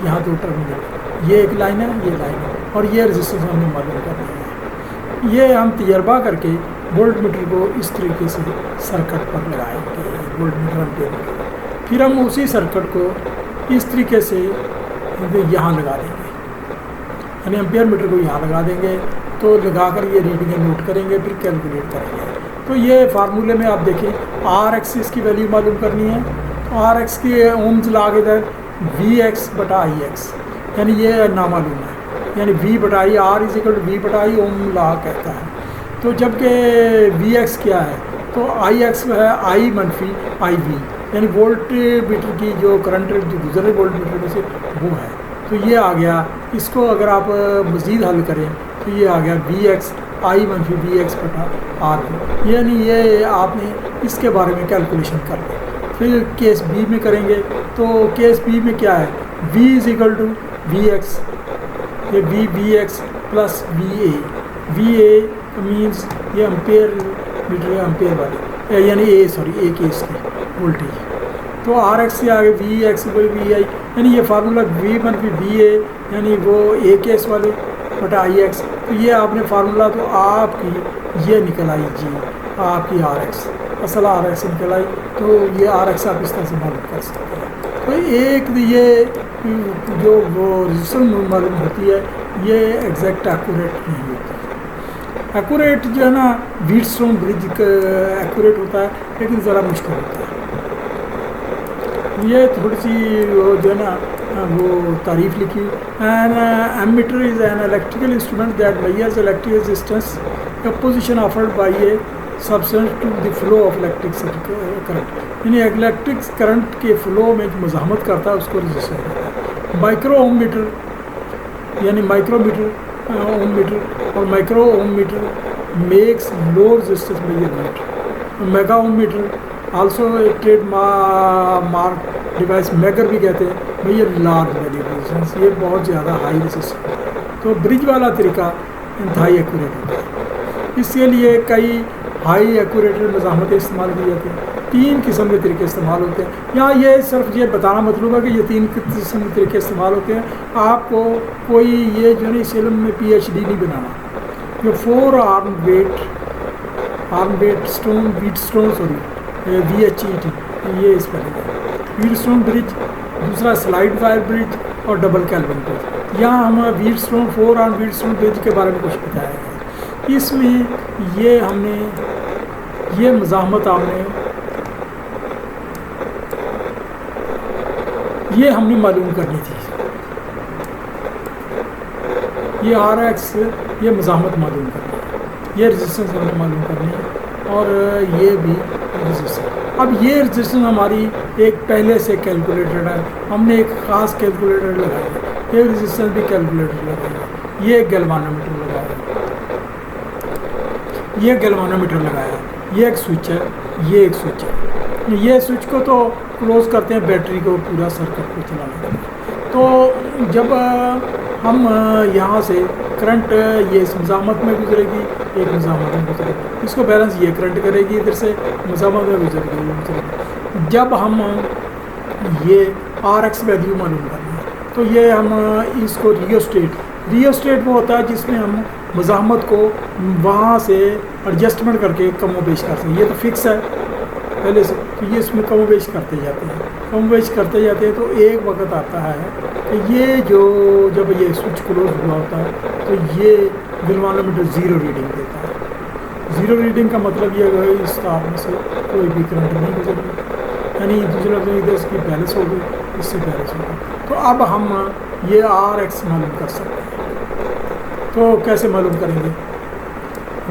یہاں دو ٹرمینل، یہ ایک لائن ہے یہ لائن ہے، اور یہ رجسٹر ہم نے معلوم کرنا ہے۔ یہ ہم تجربہ کر کے وولٹ میٹر کو اس طریقے سے سرکٹ پر لگائیں گے، وولٹ میٹر امپیئر میٹر، پھر ہم اسی سرکٹ کو اس طریقے سے یہاں لگا دیں گے، یعنی امپیئر میٹر کو یہاں لگا دیں گے، تو لگا کر یہ ریڈنگیں نوٹ کریں گے، پھر کیلکولیٹ کریں گے۔ تو یہ فارمولے میں آپ دیکھیں آر ایکس اس کی ویلیو معلوم کرنی ہے، تو آر ایکس کی اومز لا کے تحت وی ایکس بٹا آئی ایکس، یعنی یہ نامعلوم ہے، یعنی وی بٹا آئی، آر از اکول ٹو وی بٹا آئی اوم لا کہتا ہے، تو جب کہ وی ایکس کیا ہے تو آئی ایکس ہے آئی منفی آئی وی، یعنی وولٹ میٹر کی جو کرنٹ جو گزر رہے وولٹ میٹر میں سے وہ ہے، تو یہ آ گیا۔ اس کو اگر آپ مزید حل کریں تو یہ آ گیا وی ایکس آئی منفی وی ایکس بٹا آر وی، یعنی یہ آپ نے اس کے بارے میں کیلکولیشن کر لیں۔ پھر کیس بی میں کریں گے تو کیس بی میں کیا ہے، V is equal to V X, یہ V X plus V A minus یہ امپیئر میٹر ہے، امپیئر والے یعنی اے کیس کی وولٹیج، تو آر ایکس سے آگے وی ایکس وی آئی، یعنی یہ فارمولہ وی منفی وی اے یعنی وہ اے کیس والے بٹا آئی ایکس، تو یہ آپ نے فارمولہ تو آپ کی یہ نکل آئی جی آپ کی آر ایکس، اصل آر ایکس نکل آئی، تو یہ آر ایکس آپ اس طرح سے معلوم کر سکتے ہیں۔ تو ایک یہ جو وہ رجسٹر معلوم ہوتی ہے یہ ایگزیکٹ ایکوریٹ نہیں ہوتی، ایکوریٹ جو ہے نا ویٹ اسٹون برج ایکوریٹ ہوتا ہے لیکن ذرا مشکل ہوتا ہے۔ یہ تھوڑی سی وہ جو ہے نا وہ تعریف لکھی، an ammeter is an electrical instrument that measures electric resistance, a position offered by a substance to the flow of electric current, یعنی الیکٹرک کرنٹ کے فلو میں جو مزاحمت کرتا ہے اس کو رزسٹر کہتا ہے۔ مائکرو اوم میٹر یعنی مائکرو میٹر اوم میٹر اور micro ohm meter max low resistance measurement. Mega ohm meter also trademark device megger بھی کہتے ہیں، یہ لارج ویلیو رزسٹنس، یہ بہت زیادہ ہائی رزسٹنس۔ تو برج والا طریقہ انتہائی ایکوریٹ ہوتا ہے، اس کے لیے کئی ہائی ایکوریٹر مزاحمتیں استعمال کی جاتی ہیں۔ 3 قسم کے طریقے استعمال ہوتے ہیں، یہاں یہ صرف یہ بتانا مطلوب ہے کہ یہ 3 قسم کے طریقے استعمال ہوتے ہیں۔ آپ کو کوئی یہ جو ہے اس علم میں PhD نہیں بنانا۔ جو 4 آرم ویٹ اسٹون VHET یہ اس پر ہے، ویٹ اسٹون برج، دوسرا سلائڈ وائر برج اور ڈبل کیلون برج۔ یہاں ہم ویٹ اسٹون 4 آرم ویٹ اسٹون برج کے بارے میں کچھ بتایا ہے۔ اس میں یہ مزاحمت ہم نے معلوم کرنی تھی، یہ RX یہ مزاحمت معلوم کرنی ہے، یہ رزسٹنس ہم نے معلوم کرنی ہے، اور یہ بھی رزسٹنس۔ اب یہ رزسٹنس ہماری ایک پہلے سے کیلکولیٹڈ ہے، ہم نے ایک خاص کیلکولیٹر لگایا ہے، یہ رزسٹنس بھی کیلکولیٹر لگایا ہے، یہ گیلوانومیٹر لگایا ہے، یہ گیلوانومیٹر لگایا ہے، یہ ایک سوئچ ہے، یہ ایک سوئچ ہے۔ یہ سوئچ کو تو کلوز کرتے ہیں بیٹری کو پورا سرکٹ کو چلانے کے لیے۔ تو جب ہم یہاں سے کرنٹ یہ اس مزاحمت میں گزرے گی، ایک مزاحمت میں گزرے گی، اس کو بیلنس یہ کرنٹ کرے گی، ادھر سے مزاحمت میں گزرے گی۔ جب ہم یہ RX ویلیو معلوم کریں گے تو یہ ہم اس کو ریوسٹیٹ وہ ہوتا ہے جس میں ہم مزاحمت کو وہاں سے ایڈجسٹمنٹ کر کے کم و بیش کر سکیں۔ یہ تو فکس ہے پہلے سے، تو یہ اس میں کم و بیش کرتے جاتے ہیں، تو ایک وقت آتا ہے کہ یہ جب یہ سوئچ کلوز ہوا ہوتا ہے تو یہ گیلوانومیٹر 0 ریڈنگ دیتا ہے۔ 0 ریڈنگ کا مطلب یہ ہے اس تار میں سے کوئی بھی کرنٹ نہیں گزر گئی، یعنی دوسرے لفظ میں ادھر اس کی بیلنس ہو گئی، اس سے بیلنس ہو گئی۔ تو اب ہم یہ RX معلوم کر سکتے ہیں۔ تو کیسے معلوم کریں گے؟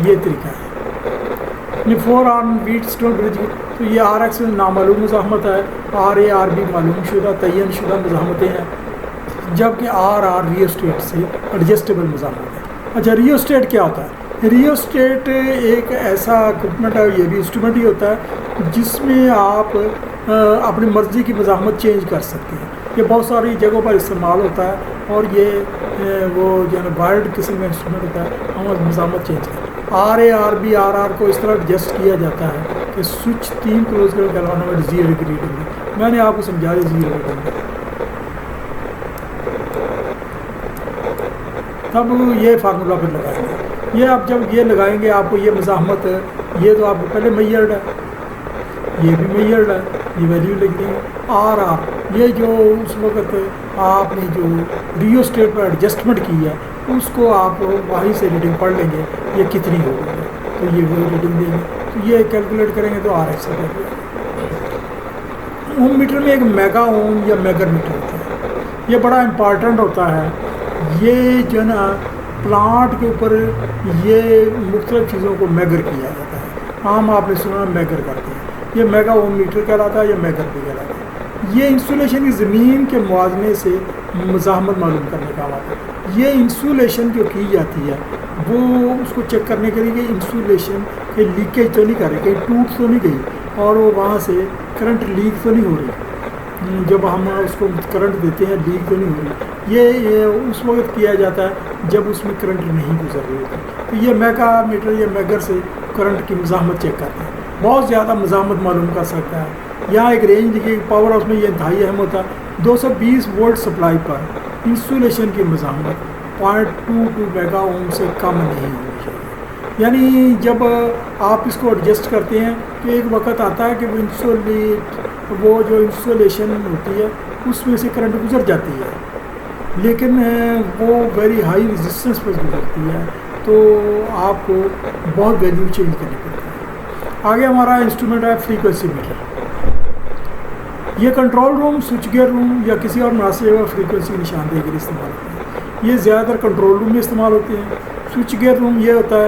یہ طریقہ ہے، 4 آرم ویٹ اسٹون برج، تو یہ RX میں نامعلوم مزاحمت ہے، RA RB معلوم شدہ تعین شدہ مزاحمتیں ہیں، جبکہ RR ریوسٹیٹ سے ایڈجسٹیبل مزاحمت ہے۔ اچھا، ریوسٹیٹ کیا ہوتا ہے؟ ریوسٹیٹ ایک ایسا اکوپمنٹ ہے، یہ بھی انسٹرومنٹ ہی ہوتا ہے جس میں آپ اپنی مرضی کی مزاحمت چینج کر سکتے ہیں۔ یہ بہت ساری جگہوں پر استعمال ہوتا ہے، اور یہ وہ جو ہے وائرڈ قسم کا انسٹرومنٹ ہوتا ہے، ہم مزاحمت چینج کریں۔ RA RB RR کو اس طرح ایڈجسٹ کیا جاتا ہے کہ سوئچ 3 کلوز کر گیلوانومیٹر 0 کی ریڈنگ ہے۔ میں نے آپ کو سمجھا دیا 0 ریڈنگ ہے، تب یہ فارمولا پھر لگائیں گے۔ یہ آپ جب یہ لگائیں گے آپ کو یہ مزاحمت، یہ تو آپ کو پہلے میئرڈ ہے، یہ بھی میئرڈ ہے، یہ ویلیو لکھ دیں گے۔ RR یہ جو اس وقت آپ نے جو ریوسٹیٹ پر ایڈجسٹمنٹ کی ہے اس کو آپ وہیں سے ریڈنگ پڑھ لیں گے، یہ کتنی ہو گئی ہے، تو یہ وہی ریڈنگ دیں گے، تو یہ کیلکولیٹ کریں گے تو RX سے اوم میٹر میں ایک میگا اوم یا میگر میٹر ہوتا ہے، یہ بڑا امپارٹنٹ ہوتا ہے۔ یہ جو ہے نا پلانٹ کے اوپر یہ مختلف چیزوں کو میگر کیا جاتا ہے، عام آپ نے سنا میگر کرتے ہیں، یہ میگا اوم میٹر کہلاتا ہے یا میگر بھی کہلاتا ہے۔ یہ انسولیشن کی زمین کے موازنے سے مزاحمت معلوم کرنے کا بات ہے۔ یہ انسولیشن جو کی جاتی ہے وہ اس کو چیک کرنے کے لیے کہ انسولیشن کہیں لیکیج تو نہیں کر رہی، کہیں ٹوٹ تو نہیں گئی، اور وہ وہاں سے کرنٹ لیک تو نہیں ہو رہی، جب ہم اس کو کرنٹ دیتے ہیں لیک تو نہیں ہو رہی۔ یہ اس وقت کیا جاتا ہے جب اس میں کرنٹ نہیں گزر رہی ہوتی، تو یہ میگا میٹر یا میگر سے کرنٹ کی مزاحمت چیک کرتے ہیں، بہت زیادہ مزاحمت معلوم کر سکتا ہے۔ یہاں ایک رینج لکھی پاور ہاؤس میں، یہ انتہائی اہم ہوتا ہے۔ 220 وولٹ سپلائی پر انسولیشن کی مزاحمت 0.22 میگا اوم سے کم نہیں ہونی چاہیے، یعنی جب آپ اس کو ایڈجسٹ کرتے ہیں تو ایک وقت آتا ہے کہ وہ جو انسولیشن ہوتی ہے اس میں سے کرنٹ گزر جاتی ہے، لیکن وہ ویری ہائی ریزسٹنس پر گزرتی ہے، تو آپ کو بہت ویلیو چینج کرنی پڑتی ہے۔ آگے ہمارا انسٹرومنٹ ہے فریکوینسی میٹر۔ یہ کنٹرول روم، سوئچ گیئر روم یا کسی اور مناسب جگہ فریکوینسی کی نشاندہی کے لیے استعمال ہوتے ہیں۔ یہ زیادہ تر کنٹرول روم میں استعمال ہوتے ہیں۔ سوئچ گیئر روم یہ ہوتا ہے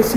AC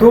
2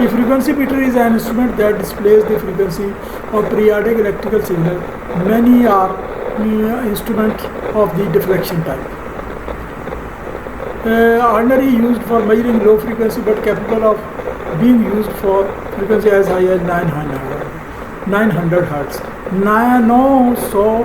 The frequency meter is an instrument that displays the frequency of periodic electrical signal. Many are instruments of the deflection type. Ordinarily used for measuring low frequency but capable of being used for frequency as high as 900 Hz. 900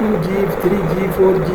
2G 3G 4G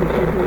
52,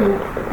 2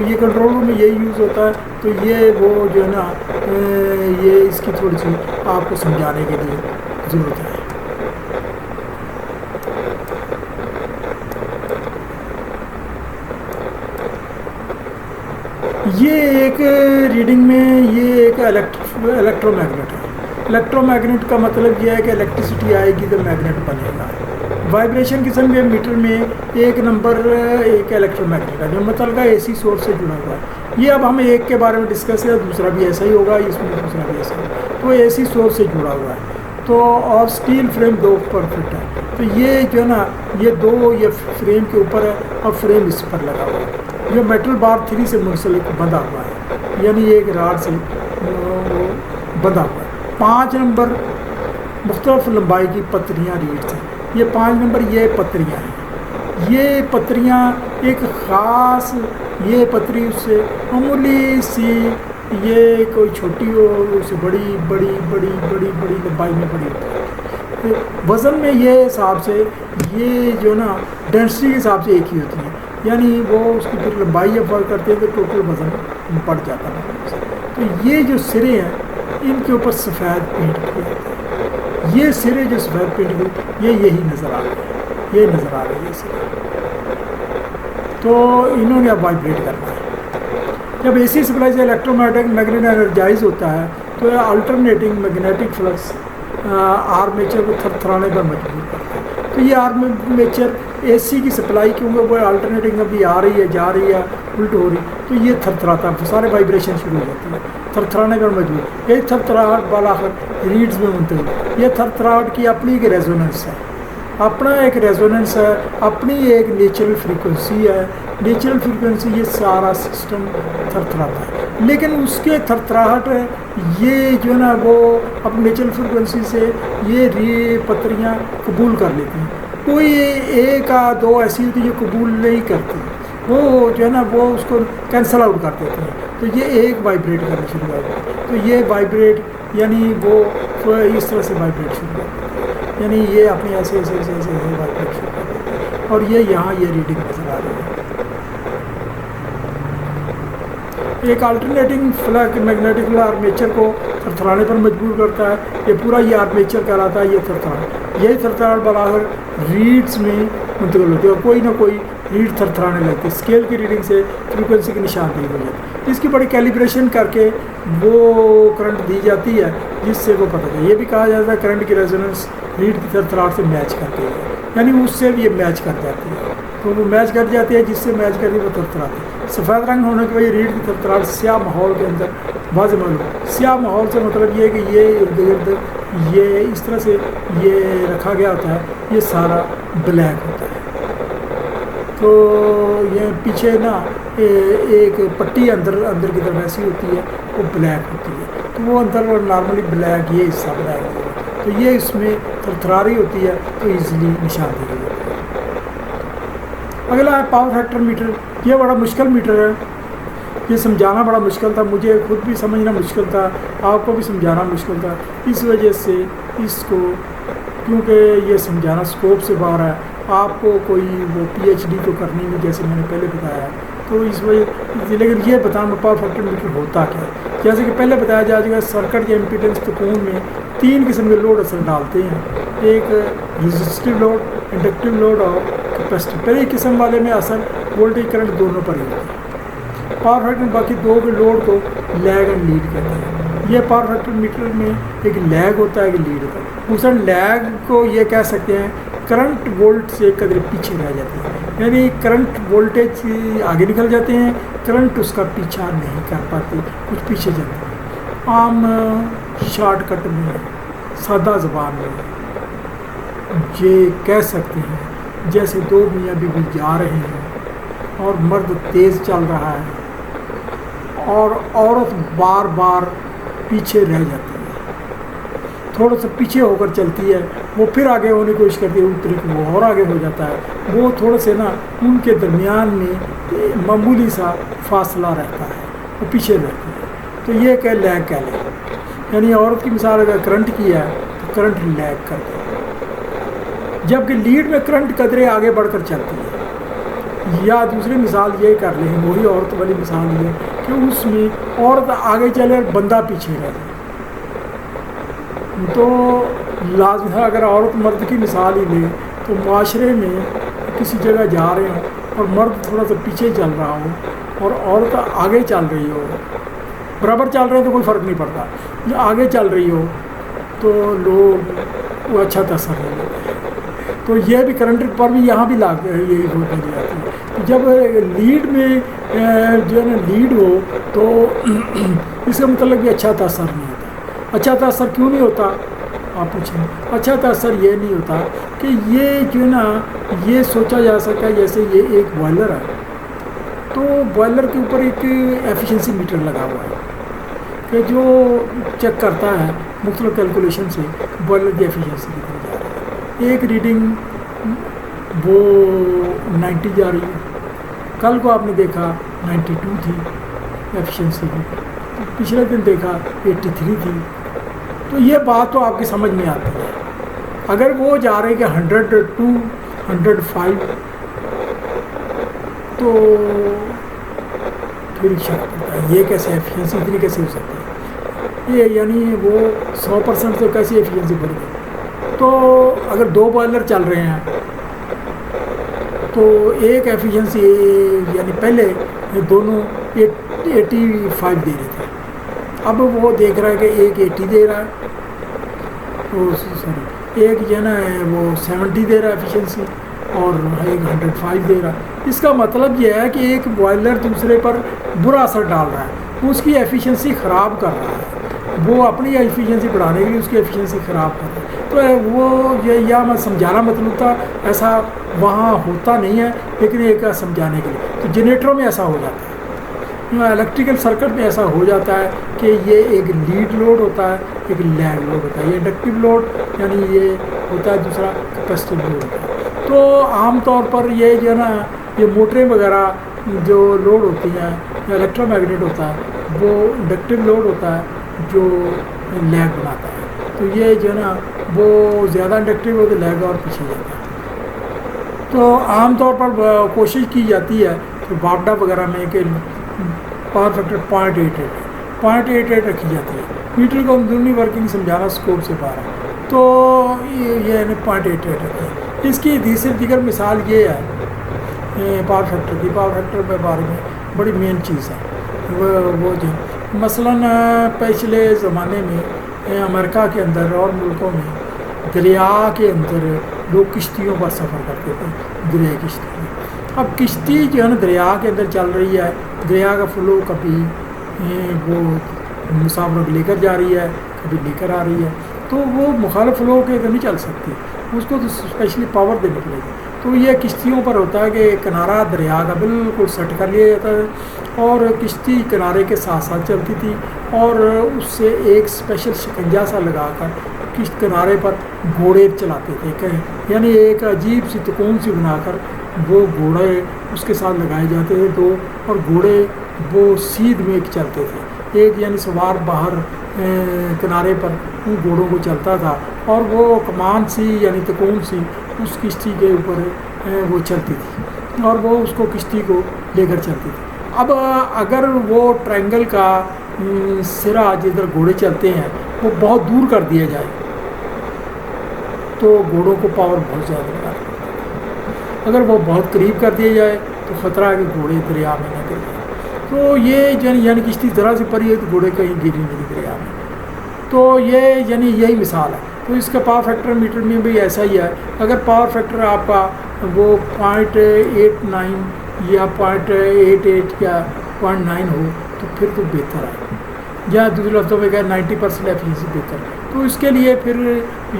تو یہ control room میں یہی use ہوتا ہے. تو یہ وہ جو ہے نا یہ اس کی تھوڑی سی آپ کو سمجھانے کے لیے ضرورت ہے. یہ ایک ریڈنگ میں یہ ایک الیکٹرو میگنیٹ ہے. الیکٹرو میگنیٹ کا مطلب یہ ہے کہ الیکٹریسٹی آئے گی تو میگنیٹ بنے گا. وائبریشن قسم کے میٹر میں ایک نمبر ایک الیکٹرو میگنیٹ ہے جو متعلقہ اے سی سورس سے جڑا ہوا ہے. یہ اب ہمیں ایک کے بارے میں ڈسکس ہے, دوسرا بھی ایسا ہی ہوگا, اس میں دوسرا بھی ایسا ہوگا. تو اے سی سورس سے جڑا ہوا ہے تو اور اسٹیل فریم 2 پر فٹ ہے. تو یہ جو ہے نا یہ 2 یہ فریم کے اوپر ہے اور فریم اس پر لگا ہوا ہے جو میٹل بار 3 سے منسلک بندھا ہوا ہے, یعنی ایک راڈ سے بندھا ہوا ہے. 5 نمبر مختلف لمبائی کی پتریاں ریڈز ہیں. یہ 5 نمبر یہ پتریاں ہیں. یہ پتریاں ایک خاص یہ پتری اس سے معمولی سی یہ کوئی چھوٹی ہو اس سے بڑی بڑی بڑی بڑی بڑی لمبائی میں بڑی ہوتی ہے. وزن میں یہ حساب سے یہ جو نا ڈینسٹی کے حساب سے ایک ہی ہوتی ہیں, یعنی وہ اس کی پھر لمبائی جب فرق کرتے ہیں تو ٹوٹل وزن بڑھ جاتا ہے. تو یہ جو سرے ہیں ان کے اوپر سفید پینٹ کیا جاتا ہے. یہ سرے جو سفید پینٹ ہوئے یہ یہی نظر آ رہے ہیں, یہ نظر آ رہے ہیں یہ سرے. تو انہوں نے اب وائبریٹ کرنا ہے. جب اے سی سپلائی سے الیکٹرو میگنیٹ انرجائز ہوتا ہے تو الٹرنیٹنگ میگنیٹک فلکس آرمیچر کو تھرتھرانے پر مجبور کرتا ہے. تو یہ آرمیچر اے سی کی سپلائی کیونکہ وہ الٹرنیٹنگ ابھی آ رہی ہے جا رہی ہے الٹ ہو رہی, تو یہ تھرتھراتا ہے, سارے وائبریشن شروع ہو جاتی ہے, تھرتھرانے پر مجبور. یہ تھرتھراہٹ بالاخر ریڈز میں منتقل. یہ تھرتھراہٹ کی اپنی ایک ریزوننس ہے, اپنا ایک ریزوننس ہے, اپنی ایک نیچرل فریکوینسی ہے. نیچرل فریکوینسی یہ سارا سسٹم تھرتھراتا ہے, لیکن اس کے تھرتھراہٹ یہ جو ہے نا وہ اپنی نیچرل فریکوینسی سے یہ پتریاں قبول کر لیتی ہیں. کوئی ایک دو ایسی ہوتی ہے جو قبول نہیں کرتی, وہ جو ہے نا وہ اس کو کینسل آؤٹ کر دیتے ہیں. تو یہ ایک وائبریٹ کرنا شروع ہو جاتا ہے. تو یہ وائبریٹ یعنی وہ اس طرح سے وائبریٹ شروع ہو جاتا ہے, یعنی یہ اپنے ایسے ایسے ایسے ایسے وائبریٹ شروع کر دیتے ہیں. اور یہ یہاں یہ ریڈنگ نظر آ رہی ہے. ایک الٹرنیٹنگ فلک میگنیٹک آرمیچر کو تھرتھرانے پر مجبور کرتا ہے. یہ پورا یہ آرمیچر کہلاتا ہے. یہ تھرتھراہٹ یہی تھرتھراہٹ بالاخر ریڈز میں منتقل ہوتی ہے اور کوئی نہ کوئی ریڈ تھرتھرانے لگتی ہے. اسکیل کی ریڈنگ سے فریکوینسی کی نشاندہی ہو جاتی ہے. اس کی بڑی کیلیبریشن کر کے وہ کرنٹ دی جاتی ہے جس سے وہ پتہ چلے. یہ بھی کہا جاتا ہے کرنٹ کی ریزوننس ریڈ کی تھرتھراہٹ سے میچ کرتی ہے, یعنی اس سے بھی یہ میچ کر جاتی ہے. تو وہ میچ کر جاتی ہے, جس سے میچ کرتی ہے وہ تھرتھراتی ہے. سفید رنگ ہونے کی وجہ ریڈ کی تھرتھراہٹ سیاہ ماحول کے اندر واضح معلوم. سیاہ ماحول سے مطلب یہ ہے کہ یہ ارد گرد یہ اس طرح سے یہ رکھا گیا ہوتا ہے, یہ سارا بلیک ہوتا ہے. تو یہ پیچھے نا ایک پٹی اندر کی طرف ایسی ہوتی ہے وہ بلیک ہوتی ہے. تو وہ اندر نارملی بلیک یہ حصہ بلیک ہوتا ہے. تو یہ اس میں تھرتھراری ہوتی ہے تو ایزیلی نشاندہی ہو جاتی ہے. اگلا ہے پاور فیکٹر میٹر. یہ بڑا مشکل میٹر ہے, یہ سمجھانا بڑا مشکل تھا, مجھے خود بھی سمجھنا مشکل تھا, آپ کو بھی سمجھانا مشکل تھا. اس وجہ سے اس کو کیونکہ یہ سمجھانا اسکوپ سے باہر ہے, آپ کو کوئی وہ پی ایچ ڈی تو کرنی نہیں جیسے میں نے پہلے بتایا ہے. تو اس وجہ لیکن یہ بتانا پاور فیکٹر میٹر ہوتا کیا ہے. جیسے کہ پہلے بتایا جا چکا ہے سرکٹ یا امپیڈنس تکون میں 3 قسم کے لوڈ اثر ڈالتے ہیں. ایک ریزسٹیو لوڈ, انڈکٹیو لوڈ اور کیپیسٹیو. پہلی قسم والے میں اثر وولٹیج کرنٹ دونوں پر ہی ہوتا ہے. پاور فیکٹر باقی 2 کے لوڈ کو لیگ اینڈ لیڈ کہتے ہیں. یہ پاور فیکٹر میٹر میں ایک لیگ ہوتا ہے ایک لیڈ ہوتا ہے. دوسرا لیگ کو یہ کہہ سکتے ہیں کرنٹ وولٹ سے قدر پیچھے رہ جاتے ہیں, یعنی کرنٹ وولٹیج آگے نکل جاتے ہیں, کرنٹ اس کا پیچھا نہیں کر پاتے, کچھ پیچھے جاتے ہیں. عام شارٹ کٹ میں سادہ زبان میں یہ کہہ سکتے ہیں جیسے 2 میاں بیوی جا رہے ہیں اور مرد تیز چل رہا ہے اور عورت بار بار پیچھے رہ جاتی ہے, تھوڑا سا پیچھے ہو کر چلتی ہے, وہ پھر آگے ہونے کی کوشش کرتی ہے, اتری وہ اور آگے ہو جاتا ہے. وہ تھوڑا سے نا ان کے درمیان میں معمولی سا فاصلہ رہتا ہے, وہ پیچھے رہتی ہے. تو یہ کہ لیگ کہہ لیں, یعنی عورت کی مثال اگر کرنٹ کی ہے تو کرنٹ لیگ کرتا ہے, جبکہ لیڈ میں کرنٹ قدرے آگے بڑھ کر چلتی ہے. یا دوسری مثال یہ کر لیں، وہی عورت والی مثال یہ کہ اس میں عورت آگے چلے اور بندہ پیچھے رہ جائے، تو لازم ہے اگر عورت مرد کی مثال ہی لے تو معاشرے میں کسی جگہ جا رہے ہوں اور مرد تھوڑا سا پیچھے چل رہا ہو اور عورت آگے چل رہی ہو، برابر چل رہے ہیں تو کوئی فرق نہیں پڑتا، جو آگے چل رہی ہو تو لوگ وہ اچھا تاثر لے لیتے ہیں۔ تو یہ بھی کرنٹ پر بھی یہاں بھی یہی سوچ ملی جاتی ہے کہ جب لیڈ میں جو ہے نا لیڈ ہو تو اس کا مطلب بھی اچھا تاثر نہیں ہوتا۔ اچھا تاثر کیوں نہیں ہوتا آپ پوچھیں؟ اچھا تاثر یہ نہیں ہوتا کہ یہ جو ہے نا یہ سوچا جا سکتا ہے جیسے یہ ایک بوائلر ہے، تو بوائلر کے اوپر ایک ایفیشنسی میٹر لگا ہوا ہے کہ جو چیک کرتا ہے مختلف کیلکولیشن سے بوائلر کی ایفیشنسی کتنی جا رہی ہے۔ ایک ریڈنگ وہ 90 جا رہی ہے، کل کو آپ نے دیکھا 92 تھی ایفیشنسی کی، پچھلے دن دیکھا 83 تھی، تو یہ بات تو آپ کی سمجھ میں آتی ہے۔ اگر وہ جا رہے کہ 102 105 تو پھر شک پڑتا ہے یہ کیسے ایفیشنسی اتنی کیسے ہو سکتی ہے، یہ یعنی وہ 100% تو کیسی ایفیشنسی بڑھ گئی۔ تو اگر 2 بوائلر چل رہے ہیں تو ایک ایفیشنسی یعنی پہلے دونوں 85 دے رہے تھے، اب وہ دیکھ رہا ہے کہ ایک 80 دے رہا ہے، ایک جو ہے نا وہ 70 دے رہا ہے ایفیشنسی اور ایک 105 دے رہا ہے۔ اس کا مطلب یہ ہے کہ ایک بوائلر دوسرے پر برا اثر ڈال رہا ہے، اس کی ایفیشنسی خراب کر رہا ہے، وہ اپنی ایفیشنسی بڑھانے کے لیے اس کی ایفیشنسی خراب کر رہا ہے۔ تو وہ یا میں سمجھانا مطلب تھا، ایسا وہاں ہوتا نہیں ہے لیکن ایک سمجھانے کے لیے۔ تو جنریٹروں میں ایسا ہو جاتا ہے، الیکٹریکل سرکٹ میں ایسا ہو جاتا ہے کہ یہ ایک لیڈ لوڈ ہوتا ہے، ایک لیگ لوڈ ہوتا ہے، یہ انڈکٹیو لوڈ یعنی یہ ہوتا ہے، دوسرا کیپیسٹیو لوڈ ہوتا ہے۔ تو عام طور پر یہ جو ہے نا یہ موٹریں وغیرہ جو لوڈ ہوتی ہیں یا الیکٹرو میگنیٹ ہوتا ہے وہ انڈکٹیو لوڈ ہوتا ہے جو لیگ بناتا ہے، تو یہ جو ہے نا وہ زیادہ انڈکٹیو ہو تو لیگ اور پیچھے جاتا ہے۔ تو عام طور پر کوشش کی جاتی ہے کہ باپڈا وغیرہ میں کہ پاور فیکٹر 0.88 رکھی جاتی ہے۔ میٹر کو اندرونی ورکنگ سمجھانا اسکوپ سے باہر ہے، تو یہ 0.88 رکھی ہے۔ اس کی دیگر مثال یہ ہے پاور فیکٹر کی، پاور فیکٹر کے بارے میں بڑی مین چیز ہے وہ جو مثلاً پچھلے زمانے میں امریکہ کے اندر اور ملکوں میں دریا کے اندر لوگ کشتیوں پر سفر کرتے تھے، دریائی کشتی۔ اب کشتی جو ہے نا دریا کے اندر چل رہی ہے، دریا کا فلو کبھی وہ مسافروں کو لے کر جا رہی ہے، کبھی لے کر آ رہی ہے، تو وہ مخالف فلو کے اندر نہیں چل سکتی، اس کو تو اسپیشلی پاور دینی پڑے گی۔ تو یہ کشتیوں پر ہوتا ہے کہ کنارہ دریا کا بالکل سیٹ کر لیا جاتا ہے اور کشتی کنارے کے ساتھ ساتھ چلتی تھی، اور اس سے ایک اسپیشل شکنجا سا لگا کر کشت کنارے پر گھوڑے چلاتے تھے، یعنی ایک عجیب سی تکون سی بنا کر وہ گھوڑے اس کے ساتھ لگائے جاتے تھے دو، اور گھوڑے وہ سیدھ میں چلتے تھے، ایک یعنی سوار باہر کنارے پر ان گھوڑوں کو چلتا تھا اور وہ کمان سی یعنی تکون سی اس کشتی کے اوپر وہ چلتی تھی اور وہ اس کو کشتی کو لے کر چلتی تھی۔ اب اگر وہ ٹرائنگل کا سرا جدھر گھوڑے چلتے ہیں وہ بہت دور کر دیا جائے تو گھوڑوں کو پاور بہت زیادہ لگا، اگر وہ بہت قریب کر دیا جائے تو خطرہ ہے کہ گھوڑے دریا میں نہ گر جائیں۔ تو یہ یعنی کشتی ذرا سے پری ہے تو گھوڑے کہیں گری نہیں دریا میں، تو یہ یعنی یہی مثال ہے۔ تو اس کا پاور فیکٹر میٹر میں بھی ایسا ہی ہے، اگر پاور فیکٹر آپ کا وہ 0.89 یا 0.88 یا 0.9 ہو تو پھر تو بہتر ہے، یا دوسرے لفظوں میں کہا 90% ایفیشنسی بہتر ہے۔ تو اس کے لیے پھر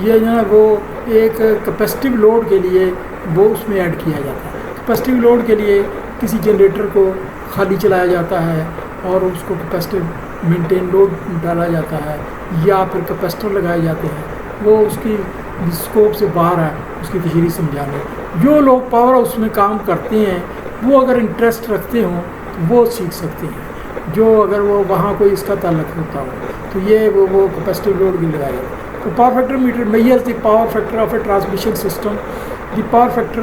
یہ جو ہے وہ ایک کیپیسٹیو لوڈ کے لیے وہ اس میں ایڈ کیا جاتا ہے۔ کیپیسٹیو لوڈ کے لیے کسی جنریٹر کو خالی چلایا جاتا ہے اور اس کو کیپیسٹیو مینٹین لوڈ ڈالا جاتا ہے، یا پھر کیپیسٹر لگائے جاتے ہیں، وہ اس کی اسکوپ سے باہر ہے، اس کی تشریح سمجھانے۔ جو لوگ پاور ہاؤس میں کام کرتے ہیں وہ اگر انٹرسٹ رکھتے ہوں تو وہ سیکھ سکتے ہیں، جو اگر وہ وہاں کوئی اس کا تعلق ہوتا ہو تو یہ وہ کیپیسٹیو لوڈ بھی لگائے جاتے ہیں۔ تو power factor meter measures the power factor of a transmission system. The power factor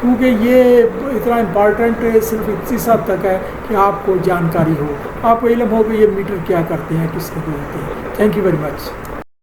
کیونکہ یہ اتنا امپارٹنٹ صرف اس حد تک ہے کہ آپ کو جانکاری ہو، آپ کو علم ہو کہ یہ میٹر کیا کرتے ہیں، کس کے ہوتے ہیں۔ Thank you very much.